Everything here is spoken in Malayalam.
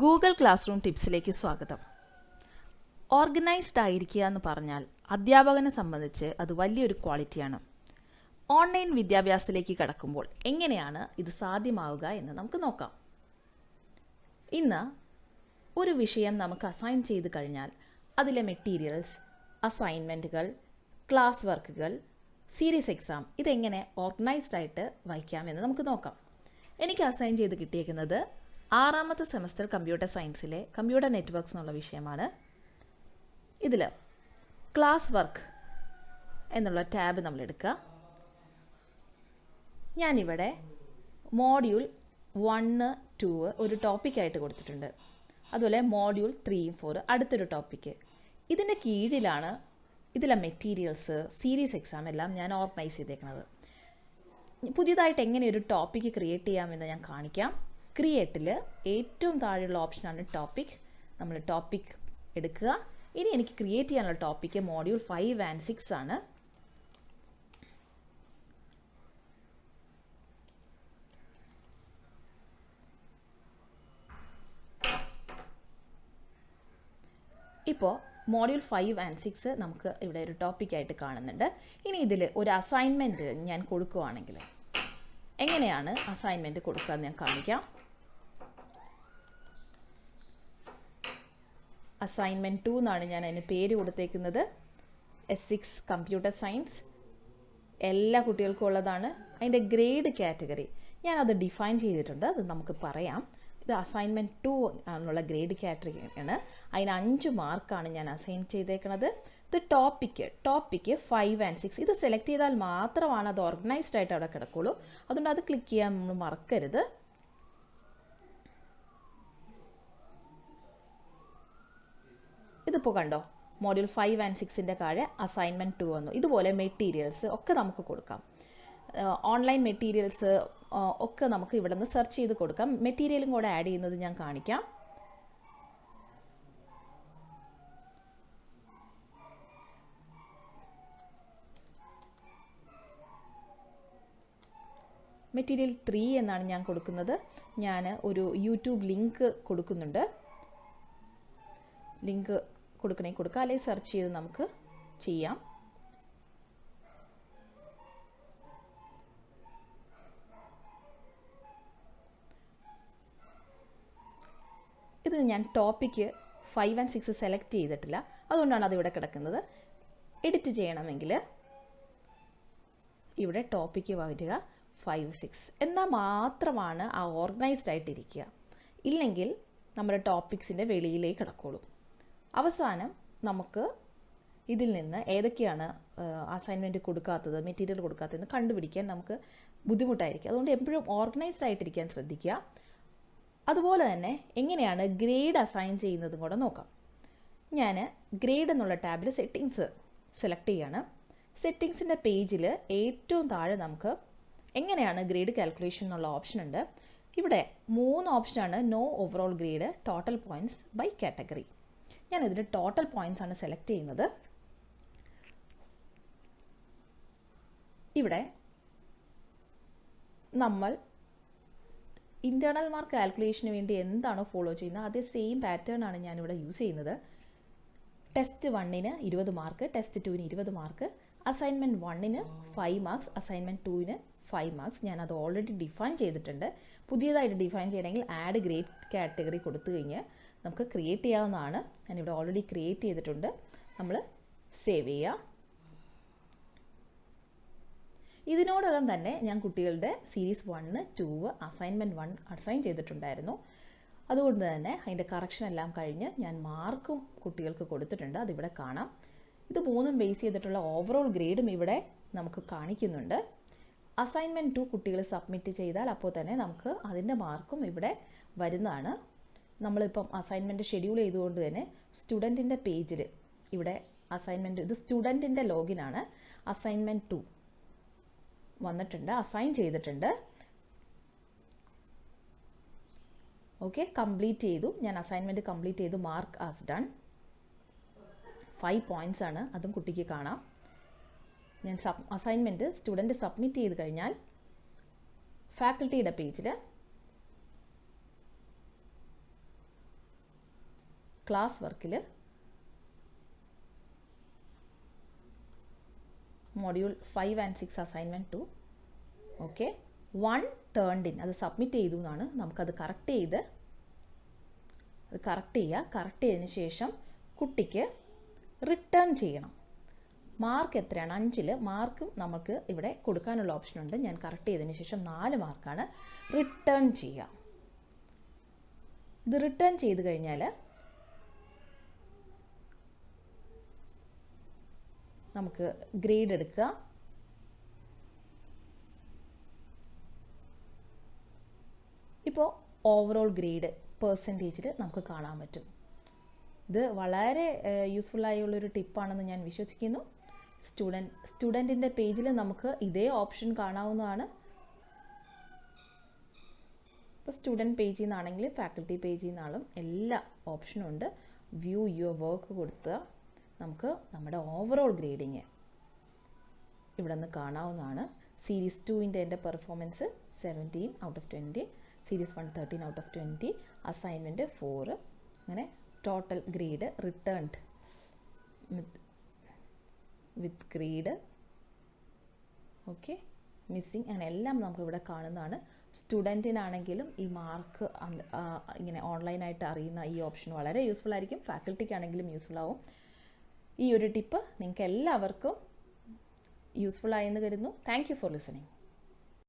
ഗൂഗിൾ ക്ലാസ് റൂം ടിപ്സിലേക്ക് സ്വാഗതം. ഓർഗനൈസ്ഡ് ആയിരിക്കുക എന്ന് പറഞ്ഞാൽ അധ്യാപകനെ സംബന്ധിച്ച് അത് വലിയൊരു ക്വാളിറ്റിയാണ്. ഓൺലൈൻ വിദ്യാഭ്യാസത്തിലേക്ക് കടക്കുമ്പോൾ എങ്ങനെയാണ് ഇത് സാധ്യമാവുക എന്ന് നമുക്ക് നോക്കാം. ഇന്ന് ഒരു വിഷയം നമുക്ക് അസൈൻ ചെയ്ത് കഴിഞ്ഞാൽ അതിലെ മെറ്റീരിയൽസ്, അസൈൻമെൻറ്റുകൾ, ക്ലാസ് വർക്കുകൾ, സീരീസ് എക്സാം ഇതെങ്ങനെ ഓർഗനൈസ്ഡ് ആയിട്ട് വയ്ക്കാമെന്ന് നമുക്ക് നോക്കാം. എനിക്ക് അസൈൻ ചെയ്ത് കിട്ടിയേക്കുന്നത് 6ാമത്തെ സെമസ്റ്റർ കമ്പ്യൂട്ടർ സയൻസിലെ കമ്പ്യൂട്ടർ നെറ്റ്വർക്ക്സ് എന്നുള്ള വിഷയമാണ്. ഇതിൽ ക്ലാസ് വർക്ക് എന്നുള്ള ടാബ് നമ്മൾ എടുക്കുക. ഞാനിവിടെ മോഡ്യൂൾ 1, 2 ഒരു ടോപ്പിക്കായിട്ട് കൊടുത്തിട്ടുണ്ട്. അതുപോലെ മോഡ്യൂൾ 3, 4 അടുത്തൊരു ടോപ്പിക്ക്. ഇതിൻ്റെ കീഴിലാണ് ഇതിലെ മെറ്റീരിയൽസ്, സീരീസ് എക്സാം എല്ലാം ഞാൻ ഓർഗനൈസ് ചെയ്തേക്കുന്നത്. പുതിയതായിട്ട് എങ്ങനെ ഒരു ടോപ്പിക്ക് ക്രിയേറ്റ് ചെയ്യാമെന്ന് ഞാൻ കാണിക്കാം. ക്രിയേറ്റിൽ ഏറ്റവും താഴെയുള്ള ഓപ്ഷനാണ് ടോപ്പിക്. നമ്മൾ ടോപ്പിക് എടുക്കുക. ഇനി എനിക്ക് ക്രിയേറ്റ് ചെയ്യാനുള്ള ടോപ്പിക്ക് മോഡ്യൂൾ 5 and 6 ആണ്. ഇപ്പോൾ മോഡ്യൂൾ 5 and 6 നമുക്ക് ഇവിടെ ഒരു ടോപ്പിക്കായിട്ട് കാണുന്നുണ്ട്. ഇനി ഇതിൽ ഒരു അസൈൻമെൻറ്റ് ഞാൻ കൊടുക്കുകയാണെങ്കിൽ എങ്ങനെയാണ് അസൈൻമെൻറ്റ് കൊടുക്കുക എന്ന് ഞാൻ കാണിക്കാം. അസൈൻമെൻറ്റ് 2 എന്നാണ് ഞാൻ അതിന് പേര് കൊടുത്തേക്കുന്നത്. S6 കമ്പ്യൂട്ടർ സയൻസ് എല്ലാ കുട്ടികൾക്കും ഉള്ളതാണ്. അതിൻ്റെ ഗ്രേഡ് കാറ്റഗറി ഞാനത് ഡിഫൈൻ ചെയ്തിട്ടുണ്ട്, അത് നമുക്ക് പറയാം. ഇത് അസൈൻമെൻറ്റ് 2 എന്നുള്ള ഗ്രേഡ് കാറ്റഗറിയാണ്. അതിന് 5 മാർക്കാണ് ഞാൻ അസൈൻ ചെയ്തേക്കുന്നത്. ഇത് ടോപ്പിക്ക് 5 and 6 ഇത് സെലക്ട് ചെയ്താൽ മാത്രമാണ് അത് ഓർഗനൈസ്ഡ് ആയിട്ട് അവിടെ കിടക്കുള്ളൂ. അതുകൊണ്ട് അത് ക്ലിക്ക് ചെയ്യാൻ നമ്മൾ മറക്കരുത്. ഇതിപ്പോൾ കണ്ടോ, മോഡ്യൂൾ 5 and 6ൻ്റെ താഴെ അസൈൻമെൻറ്റ് 2 വന്നു. ഇതുപോലെ മെറ്റീരിയൽസ് ഒക്കെ നമുക്ക് കൊടുക്കാം. ഓൺലൈൻ മെറ്റീരിയൽസ് ഒക്കെ നമുക്ക് ഇവിടെ നിന്ന് സെർച്ച് ചെയ്ത് കൊടുക്കാം. മെറ്റീരിയലും കൂടെ ആഡ് ചെയ്യുന്നത് ഞാൻ കാണിക്കാം. മെറ്റീരിയൽ 3 എന്നാണ് ഞാൻ കൊടുക്കുന്നത്. ഞാൻ ഒരു യൂട്യൂബ് ലിങ്ക് കൊടുക്കുന്നുണ്ട്. ലിങ്ക് കൊടുക്കണമെങ്കിൽ കൊടുക്കുക, അല്ലെങ്കിൽ സെർച്ച് ചെയ്ത് നമുക്ക് ചെയ്യാം. ഇത് ഞാൻ ടോപ്പിക്ക് 5 and 6 സെലക്ട് ചെയ്തിട്ടില്ല, അതുകൊണ്ടാണ് അതിവിടെ കിടക്കുന്നത്. എഡിറ്റ് ചെയ്യണമെങ്കിൽ ഇവിടെ ടോപ്പിക്ക് വരിക 5, 6 എന്നാൽ മാത്രമാണ് ആ ഓർഗനൈസ്ഡ് ആയിട്ടിരിക്കുക. ഇല്ലെങ്കിൽ നമ്മുടെ ടോപ്പിക്സിൻ്റെ വെളിയിലേക്ക് കിടക്കുള്ളൂ. അവസാനം നമുക്ക് ഇതിൽ നിന്ന് ഏതൊക്കെയാണ് അസൈൻമെൻറ്റ് കൊടുക്കാത്തത്, മെറ്റീരിയൽ കൊടുക്കാത്തതെന്ന് കണ്ടുപിടിക്കാൻ നമുക്ക് ബുദ്ധിമുട്ടായിരിക്കും. അതുകൊണ്ട് എപ്പോഴും ഓർഗനൈസ്ഡ് ആയിട്ടിരിക്കാൻ ശ്രദ്ധിക്കുക. അതുപോലെ തന്നെ എങ്ങനെയാണ് ഗ്രേഡ് അസൈൻ ചെയ്യുന്നതും കൂടെ നോക്കാം. ഞാൻ ഗ്രേഡ് എന്നുള്ള ടാബിൽ സെറ്റിങ്സ് സെലക്ട് ചെയ്യാണ്. സെറ്റിങ്സിൻ്റെ പേജിൽ ഏറ്റവും താഴെ നമുക്ക് എങ്ങനെയാണ് ഗ്രേഡ് കാൽക്കുലേഷൻ എന്നുള്ള ഓപ്ഷൻ ഉണ്ട്. ഇവിടെ 3 ഓപ്ഷനാണ്: no overall grade, total points, by category. ഞാനിതിൽ ടോട്ടൽ പോയിൻറ്റ്സ് ആണ് സെലക്ട് ചെയ്യുന്നത്. ഇവിടെ നമ്മൾ ഇൻറ്റേർണൽ മാർക്ക് കാൽക്കുലേഷന് വേണ്ടി എന്താണോ ഫോളോ ചെയ്യുന്നത് അതേ സെയിം പാറ്റേൺ ആണ് ഞാനിവിടെ യൂസ് ചെയ്യുന്നത്. ടെസ്റ്റ് 1ന് 20 മാർക്ക്, ടെസ്റ്റ് 2ന് 20 മാർക്ക്, അസൈൻമെൻറ്റ് 1ന് 5 മാർക്സ്, അസൈൻമെൻറ്റ് 2ന് 5 മാർക്സ്. ഞാനത് ഓൾറെഡി ഡിഫൈൻ ചെയ്തിട്ടുണ്ട്. പുതിയതായിട്ട് ഡിഫൈൻ ചെയ്യണമെങ്കിൽ ആഡ് ഗ്രേഡ് കാറ്റഗറി കൊടുത്തു കഴിഞ്ഞ് നമുക്ക് ക്രിയേറ്റ് ചെയ്യാവുന്നതാണ്. ഞാനിവിടെ ഓൾറെഡി ക്രിയേറ്റ് ചെയ്തിട്ടുണ്ട്. നമ്മൾ സേവ് ചെയ്യുക. ഇതിനോടകം തന്നെ ഞാൻ കുട്ടികളുടെ സീരീസ് 1, 2 അസൈൻമെൻറ്റ് 1 അസൈൻ ചെയ്തിട്ടുണ്ടായിരുന്നു. അതുകൊണ്ട് തന്നെ അതിൻ്റെ കറക്ഷൻ എല്ലാം കഴിഞ്ഞ് ഞാൻ മാർക്കും കുട്ടികൾക്ക് കൊടുത്തിട്ടുണ്ട്. അതിവിടെ കാണാം. ഇത് 3ഉം ബേസ് ചെയ്തിട്ടുള്ള ഓവറോൾ ഗ്രേഡും ഇവിടെ നമുക്ക് കാണിക്കുന്നുണ്ട്. അസൈൻമെൻറ്റ് 2 കുട്ടികൾ സബ്മിറ്റ് ചെയ്താൽ അപ്പോൾ തന്നെ നമുക്ക് അതിൻ്റെ മാർക്കും ഇവിടെ വരുന്നതാണ്. നമ്മളിപ്പം അസൈൻമെൻറ്റ് ഷെഡ്യൂൾ ചെയ്തുകൊണ്ട് തന്നെ സ്റ്റുഡൻറ്റിൻ്റെ പേജിൽ ഇവിടെ അസൈൻമെൻറ്റ്, ഇത് സ്റ്റുഡൻറ്റിൻ്റെ ലോഗിനാണ്. അസൈൻമെൻറ്റ് 2 വന്നിട്ടുണ്ട്, അസൈൻ ചെയ്തിട്ടുണ്ട്. ഓക്കെ, കംപ്ലീറ്റ് ചെയ്തു. ഞാൻ അസൈൻമെൻറ്റ് കംപ്ലീറ്റ് ചെയ്തു. Mark as done. 5 പോയിൻറ്റ്സ് ആണ്, അതും കുട്ടിക്ക് കാണാം. ഞാൻ അസൈൻമെൻറ്റ് സ്റ്റുഡൻറ്റ് സബ്മിറ്റ് ചെയ്ത് കഴിഞ്ഞാൽ ഫാക്കൽറ്റിയുടെ പേജിൽ ക്ലാസ് വർക്കിൽ module 5 and 6 assignment 2 okay 1 turned in അത് സബ്മിറ്റ് ചെയ്തു എന്നാണ്. നമുക്കത് കറക്റ്റ് ചെയ്തതിന് ശേഷം കുട്ടിക്ക് റിട്ടേൺ ചെയ്യണം. മാർക്ക് എത്രയാണ്? 5-ൽ മാർക്കും നമുക്ക് ഇവിടെ കൊടുക്കാനുള്ള ഓപ്ഷനുണ്ട്. ഞാൻ കറക്റ്റ് ചെയ്തതിന് ശേഷം 4 മാർക്കാണ് റിട്ടേൺ ചെയ്യുക. ഇത് റിട്ടേൺ ചെയ്ത് കഴിഞ്ഞാൽ നമുക്ക് ഗ്രേഡ് എടുക്കുക. ഇപ്പോൾ ഓവറോൾ ഗ്രേഡ് പെർസെൻറ്റേജിൽ നമുക്ക് കാണാൻ പറ്റും. ഇത് വളരെ യൂസ്ഫുള്ളായുള്ളൊരു ടിപ്പാണെന്ന് ഞാൻ വിശ്വസിക്കുന്നു. സ്റ്റുഡൻറ്റിൻ്റെ പേജിൽ നമുക്ക് ഇതേ ഓപ്ഷൻ കാണാവുന്നതാണ്. ഇപ്പോൾ സ്റ്റുഡൻറ്റ് പേജിൽ നിന്നാണെങ്കിൽ ഫാക്കൽറ്റി പേജിൽ നിന്നാളും എല്ലാ ഓപ്ഷനും ഉണ്ട്. വ്യൂ യുവർ വർക്ക് കൊടുത്താൽ നമുക്ക് നമ്മുടെ ഓവറോൾ ഗ്രേഡിങ് ഇവിടെ നിന്ന് കാണാവുന്നതാണ്. സീരീസ് 2ൻ്റെ എൻ്റെ performance 17 out of 20, series 1 13 out of 20, assignment 4, അങ്ങനെ ടോട്ടൽ ഗ്രേഡ് റിട്ടേൺഡ് വിത്ത് ഗ്രേഡ് ഓക്കെ മിസ്സിങ് അങ്ങനെ എല്ലാം നമുക്കിവിടെ കാണുന്നതാണ്. സ്റ്റുഡൻറ്റിനാണെങ്കിലും ഈ മാർക്ക് ഇങ്ങനെ ഓൺലൈനായിട്ട് അറിയുന്ന ഈ ഓപ്ഷൻ വളരെ യൂസ്ഫുൾ ആയിരിക്കും. ഫാക്കൽറ്റിക്കാണെങ്കിലും യൂസ്ഫുൾ ആവും. ഈ ഒരു ടിപ്പ് നിങ്ങൾക്ക് എല്ലാവർക്കും യൂസ്ഫുൾ ആയെന്ന് കരുതുന്നു. Thank you for listening.